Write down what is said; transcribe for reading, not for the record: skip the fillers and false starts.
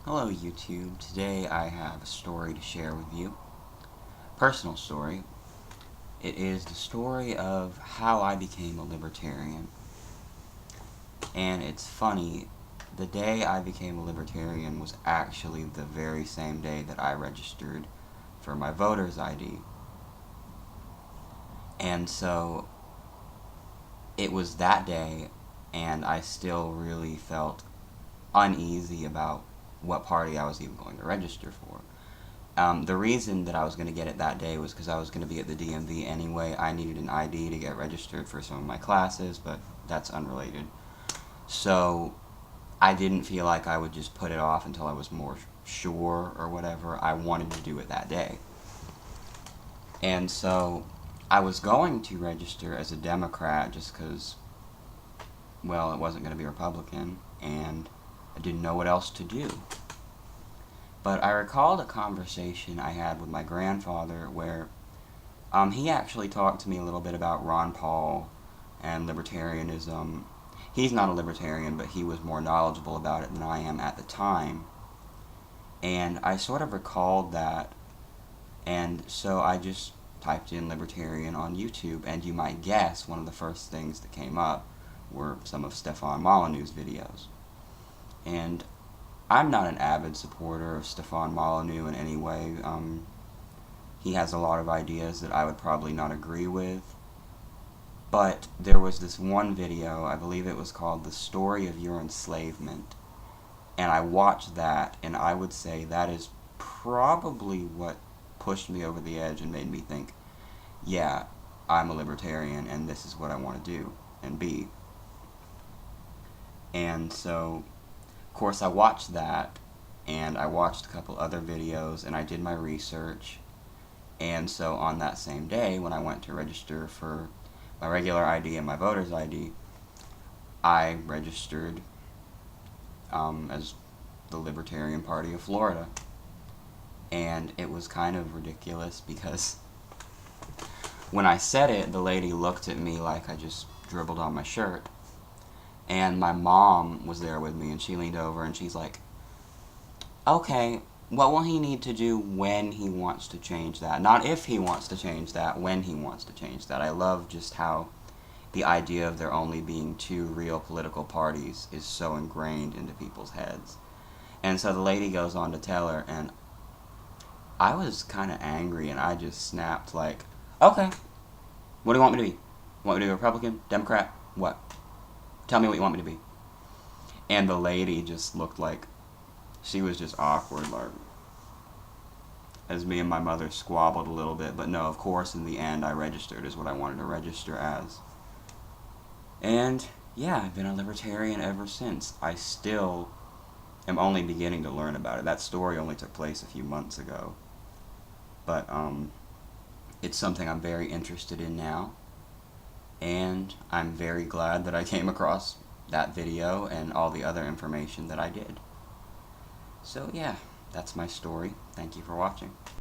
Hello YouTube. Today I have a story to share with you. Personal story. It is the story of how I became a libertarian. And it's funny, the day I became a libertarian was actually the very same day that I registered for my voter's ID. And so it was that day, and I still really felt uneasy about what party I was even going to register for. The reason that I was going to get it that day was because I was going to be at the DMV anyway. I needed an ID to get registered for some of my classes, but that's unrelated. So I didn't feel like I would just put it off until I was more sure or whatever. I wanted to do it that day. And so I was going to register as a Democrat just because, well, it wasn't going to be Republican, and I didn't know what else to do. But I recalled a conversation I had with my grandfather where he actually talked to me a little bit about Ron Paul and libertarianism. He's not a libertarian, but he was more knowledgeable about it than I am at the time. And I sort of recalled that, and so I just typed in libertarian on YouTube, and you might guess one of the first things that came up were some of Stefan Molyneux's videos. And I'm not an avid supporter of Stefan Molyneux in any way. He has a lot of ideas that I would probably not agree with. But there was this one video, I believe it was called The Story of Your Enslavement. And I watched that, and I would say that is probably what pushed me over the edge and made me think, yeah, I'm a libertarian, and this is what I want to do and be. And so, of course, I watched that, and I watched a couple other videos, and I did my research. And so on that same day, when I went to register for my regular ID and my voter's ID, I registered as the Libertarian Party of Florida. And it was kind of ridiculous because when I said it, the lady looked at me like I just dribbled on my shirt. And my mom was there with me, and she leaned over and she's like, okay, what will he need to do when he wants to change that? Not if he wants to change that, when he wants to change that. I love just how the idea of there only being two real political parties is so ingrained into people's heads. And so the lady goes on to tell her, and I was kind of angry, and I just snapped like, okay, what do you want me to be? Want me to be a Republican? Democrat? What? Tell me what you want me to be. And the lady just looked like she was just awkward, like, as me and my mother squabbled a little bit. But no, of course, in the end, I registered as what I wanted to register as. And yeah, I've been a libertarian ever since. I still am only beginning to learn about it. That story only took place a few months ago. But it's something I'm very interested in now. And I'm very glad that I came across that video and all the other information that I did. So yeah, that's my story. Thank you for watching.